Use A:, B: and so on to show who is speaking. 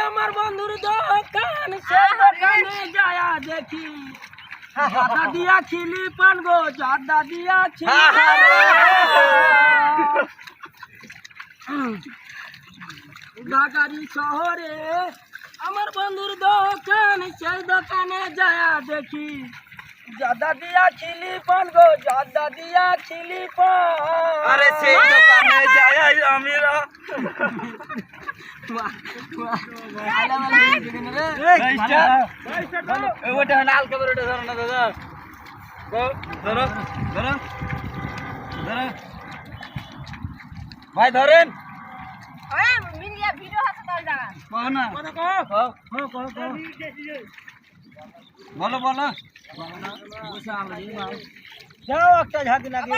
A: আমার বন্ধুর দোকান সে দোকানে যায়া দেখি জাদা দিয়া খিলি পান গো জাদা দিয়া ঢাকারি শহরে আমার বন্ধুর দোকান সেই দোকানে যায়া দেখি জাদা দিয়া খিলি পান গো জাদা দিয়া খিলি পান।
B: আরে সেই দোকানে যাই আমি ওটা লাল কাপড় ওটা ধরো না দাদা, ধরো ধরো ধরো ভাই ধরেন বলো বলো
A: যাও একটা ঝাঁকি লাগে